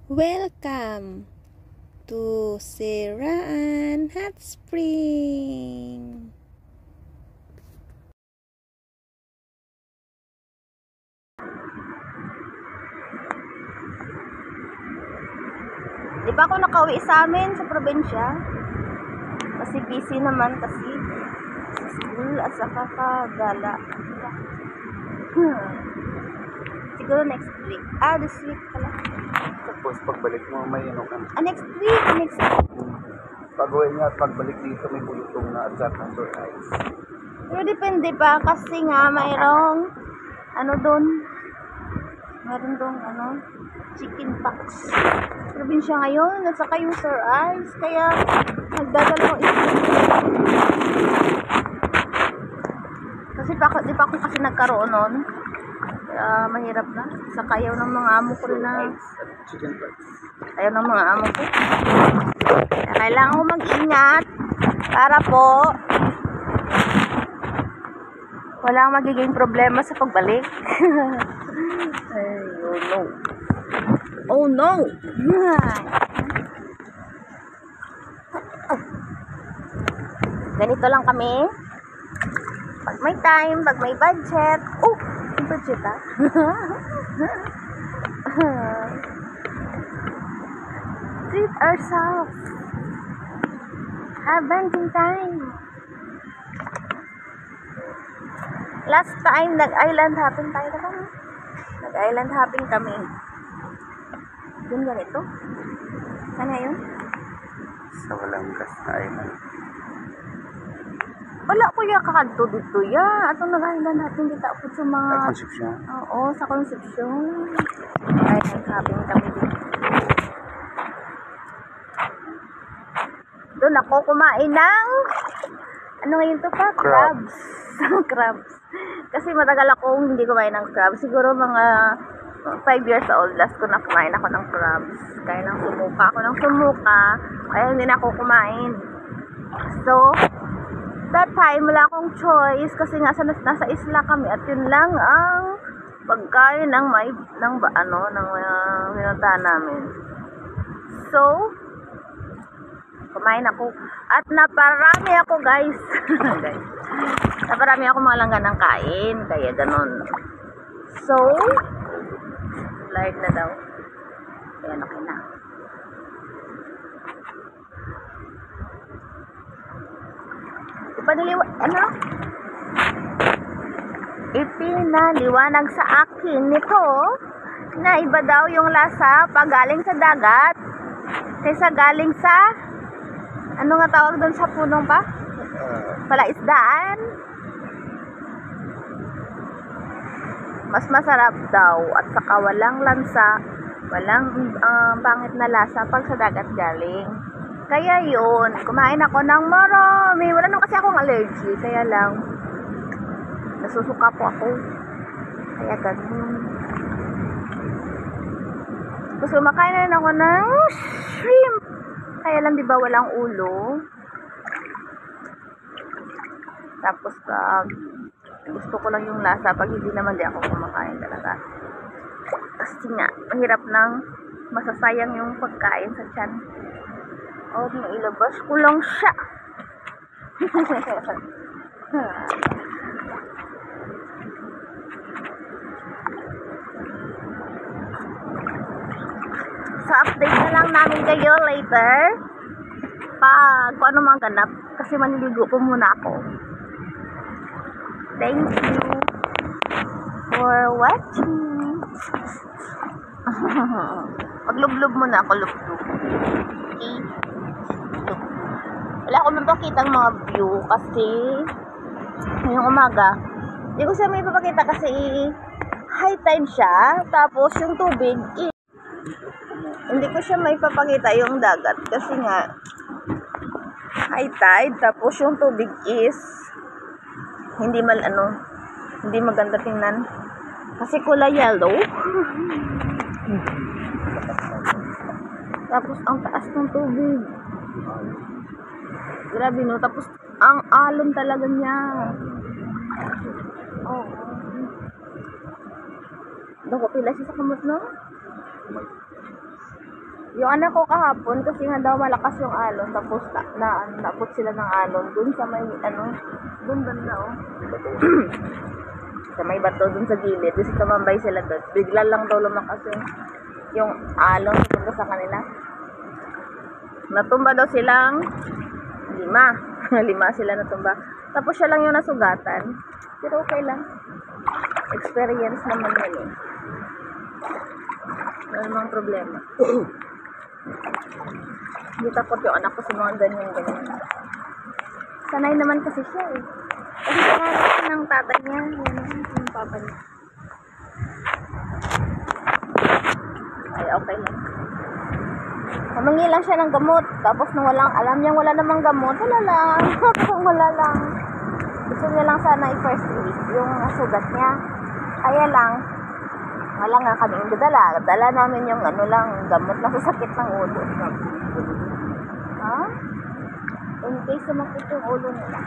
Welcome to Seraan Hot Spring. Di ba ako nakauwi sa amin sa probinsya? Kasi busy naman kasi sa school at saka kagala. Siguro next week. This week pala. Tapos pagbalik mo may ka. Next week. Pag-uwi niya at pagbalik dito may bulutong na at saka surprise. Pero depende pa kasi nga mayroong doon. Meron doon chicken pox. Probinsya ngayon at saka yung Sir Ice. Kaya nagdadalawang isip. Kasi di pa ako kasi nagkaroon nun. Kaya mahirap na. Saka ayaw ng mga amo ko na. Chicken pox. Ayaw ng mga amo ko. Kaya kailangan ko mag-ingat para po walang magiging problema sa pagbalik. Ay, oh no. Oh no! Ganito lang kami. Pag may time, pag may budget. Oh! May budget Treat ourselves. Have banking time. Last time, nag-island hopping tayo na kami. Nag-island hopping kami. Doon ganito? Ano yun? Sa walang gas na island. Wala ko yung kakadto dito ya. Atong nag-island hopping kita po sa mga... Sa Concepcion? Oo, sa Concepcion. Island hopping kami dito. Doon ako kumain ng... Ano ngayon to pa? Crabs. Crabs. Kasi matagal akong hindi kumain ng crabs. Siguro mga 5 years old, last ko na kumain ako ng crabs. Kaya nang sumuka ako ng sumuka. Kaya hindi na ako kumain. So, that time, wala akong choice. Kasi nga, nasa isla kami. At yun lang ang pagkain ng pinuntahan namin. So, kumain ako. At naparami ako, guys. Naparami ako mga langgan ng kain. Kaya ganun. So, light na daw. Kaya okay na. Ipinaliwanag sa akin nito na iba daw yung lasa pag galing sa dagat kaysa galing sa nga tawag doon sa punong pa? Palaisdaan. Mas masarap daw at saka walang lansa, walang pangit na lasa pag sa dagat galing. Kaya yun, kumain ako ng marami. Wala naman kasi akong allergy, kaya lang nasusuka po ako. Kaya ganun. Tapos kumakain na rin ako ng shrimp. Kaya lang diba walang ulo. Tapos gusto ko lang yung lasa pag hindi naman di ako kumakain talaga. Kasi nga, mahirap nang masasayang yung pagkain sa tiyan. O, mailabas ko lang siya. So, update na lang namin kayo later. Kung ano mga ganap. Kasi maniligo po muna ako. Thank you for watching. Maglublob muna ako, lublob. Okay? Lublob. Wala akong mapakita ang mga view kasi ngayong umaga. Hindi ko siya may papakita kasi high tide siya. Tapos yung tubig, hindi ko siya may papakita yung dagat kasi nga high tide. Tapos yung tubig is hindi maganda tingnan kasi kulay yellow. Tapos ang taas ng tubig, grabe no. Tapos ang alon talaga niya. Oh, Dako pila siya sa kamot no? Yung anak ko kahapon, kasi nga daw malakas yung alon, tapos naabot sila ng alon, dun sa may, dun na, oh. Sa may bato, dun sa gilid, kasi tumambay sila dun. Bigla lang daw lumakas yung alon, punta sa kanila. Natumba daw silang 5. 5 sila natumba. Tapos siya lang yung nasugatan. Pero okay lang. Experience naman yun eh. Wala namang problema. Hindi takot yung anak ko sa mga ganyan. Sanay naman kasi siya eh. Kasi pangalan ng tatay niya. Yung papa niya. Ay, okay lang. Humingi lang siya ng gamot. Tapos nung alam niyang wala namang gamot, wala lang. Wala lang. Gusto niya lang sana i-first aid yung sugat niya. Kaya lang, wala nga kaming dadala. Dala namin yung gamot lang sa sakit ng ulo. Ha? In case sumakit yung ulo nila.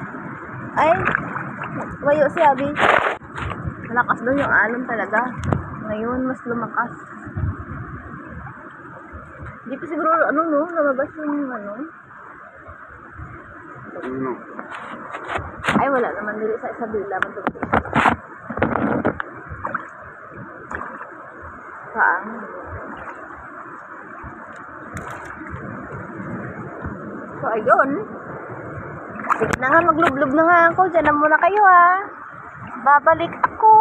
Ay, wayo si Abby. Malakas daw yung alon talaga. Ngayon, mas lumakas. Hindi pa siguro, lumabas yung Ay, wala naman dili sa Isabela. Saan? So, ayun. Sige na nga, maglublob na nga ako. Diyan na muna kayo, ha. Babalik ako.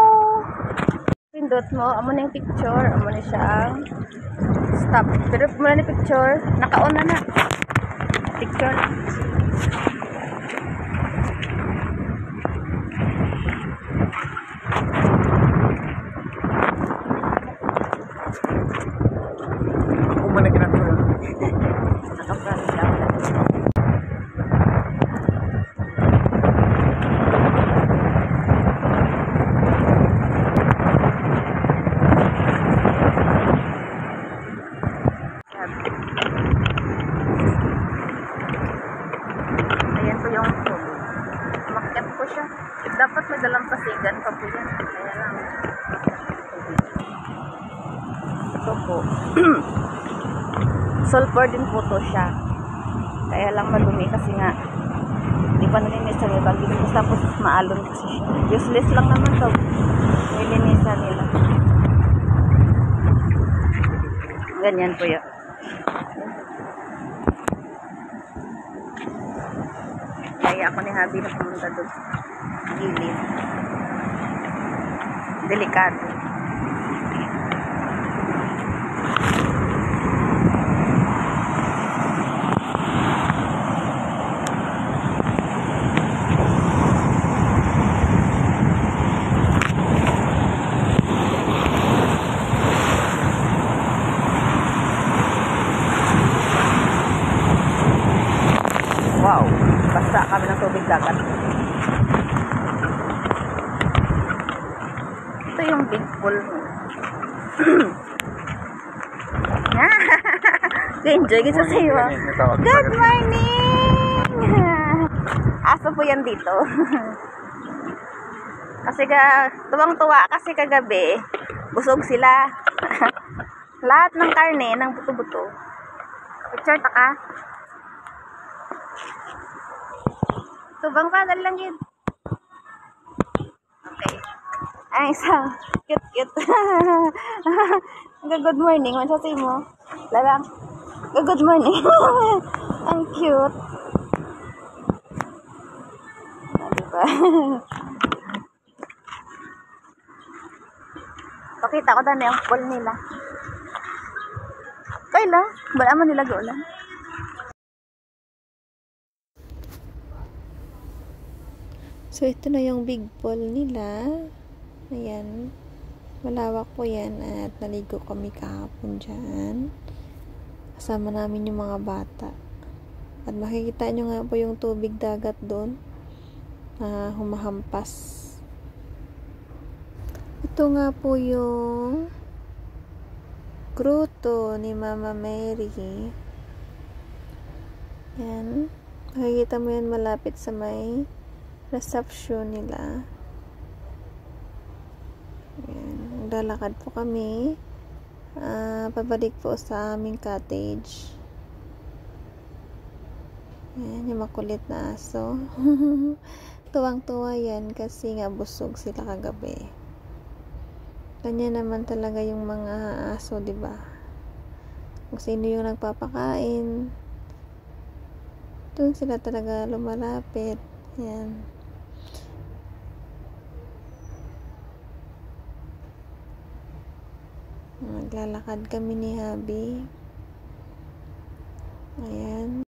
Pindot mo, amo na yung picture. Amo na siyang stop. Pero mula ni picture, naka-on na. Picture. Dapat may dalampasigan pa po yan. Kaya lang. Ito po. Sulfur din po to siya. Kaya lang madumi kasi nga. Di pa nalinisan yung bagay. Tapos maalon kasi siya. Useless lang naman to. Nilinisan nila. Ganyan po yan. Kaya ako ni Habi na pumunta doon. Gilid. Delikado. Wow, basta kami ng tubig dagat. Ito yung big pool. Enjoy kita sa iyo. Good morning! Aso po yan dito. Kasi tuwang-tuwa kasi kagabi, busog sila. Lahat ng karne, ng buto-buto. Picture ta ka? Tubang pa, dali lang yun. Okay. Ay, isang cute. Good morning. Ano sa mo? Lalang. Good morning. Ang cute. Diba? Pakita ko dami ang pool nila. Kailan? Wala man nila gaulan. So, ito na yung big pool nila. Ayan. Malawak po yan. At naligo kami kahapon dyan. Kasama namin yung mga bata. At makikita nyo nga po yung tubig dagat doon. Na humahampas. Ito nga po yung grotto ni Mama Mary. Yan. Makikita mo yan malapit sa may reception nila. Ayan. Lalakad po kami. pabalik po sa aming cottage. Yan, yung makulit na aso. Tuwang-tuwa yan kasi nga busog sila kagabi. Kanya naman talaga yung mga aso, diba? Kung sino yung nagpapakain, doon sila talaga lumalapit. Yan. Naglalakad kami ni Habi. Ayan.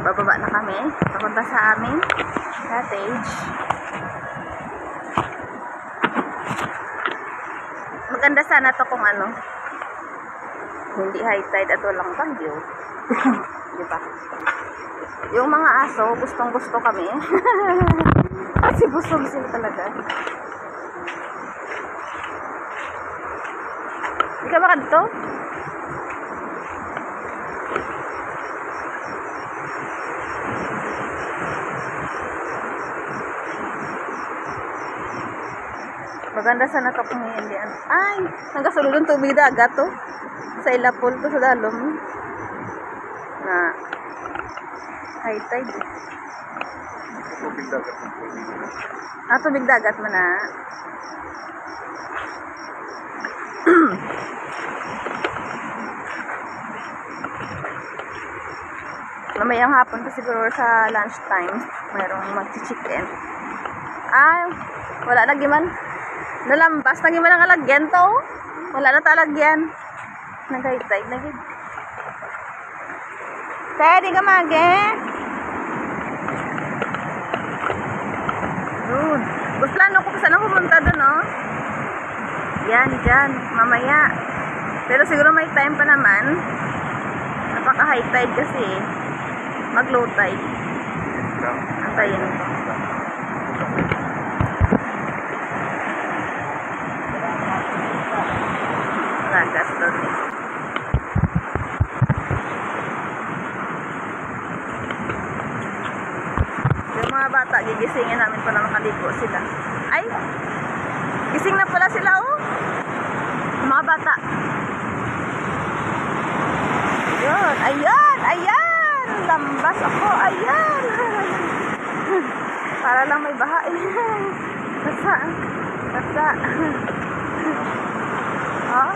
Bababa na kami. Papunta sa aming cottage. Maganda sana to kung ano. Hindi high tide at walang bagyo. Diba? Yung mga aso, gustong gusto kami. Kasi busog sila talaga. Hindi ka baka dito? Maganda sana ito kung hindi. Ay! Nagasulong tubig dagat to. Sa ilapol to sa dalom. Na high tide. Tubig dagat. Tubig dagat mo na. Mamayang hapon to siguro sa lunch time. Mayroong mag-chicken. Ay! Wala na giman. Nalambas na giman ang alagyan to. Wala na talagyan. Nag-high-tide na gid. Kaya di ka mage. Doon. Plano ko saan ako pumunta doon, no? Yan, dyan. Mamaya. Pero siguro may time pa naman. Napaka-high tide kasi eh. Mag-low tide. Antayin ko. Ragas doon eh. Yung mga bata, gigisingin namin pa na makaligo sila. Ay! Gising na pala sila, oh! Yung mga bata. Yun! Ayan! Ayan! Lambas ako! Ayan! Para lang may baha eh. Basa. Basa. Oh?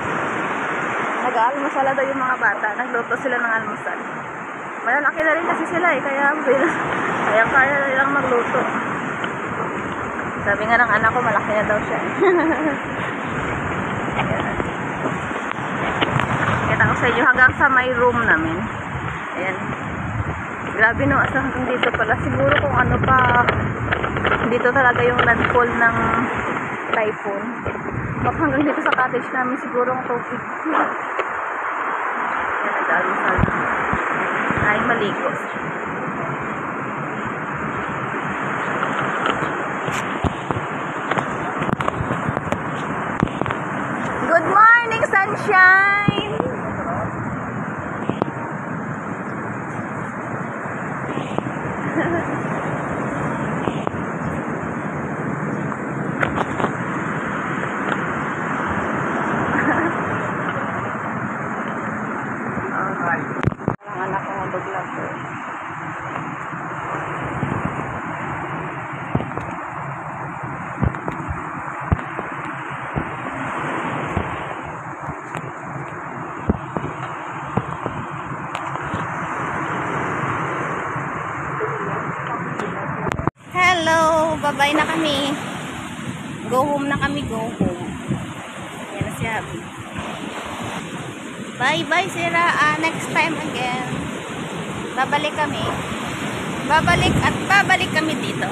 Nag-aalmusal daw yung mga bata. Nagluto sila ng almusal. Malalaki na rin kasi sila eh. Kaya kaya nilang magluto. Sabi nga ng anak ko, malaki na daw siya. Ayan. Kita ko sa inyo hanggang sa may room namin. Ayan. Grabe no. Asa hanggang dito pala. Siguro kung ano pa dito talaga yung landfall ng typhoon. Baka hanggang dito sa cottage namin siguro ang tubig. Yan, nag-almusal. Ay, maligo. Good morning, sunshine! Hello, bye-bye na kami. Go home na kami, go home. Yan na si Abby. Bye-bye, Sira. Next time again. Babalik kami. Babalik at babalik kami dito.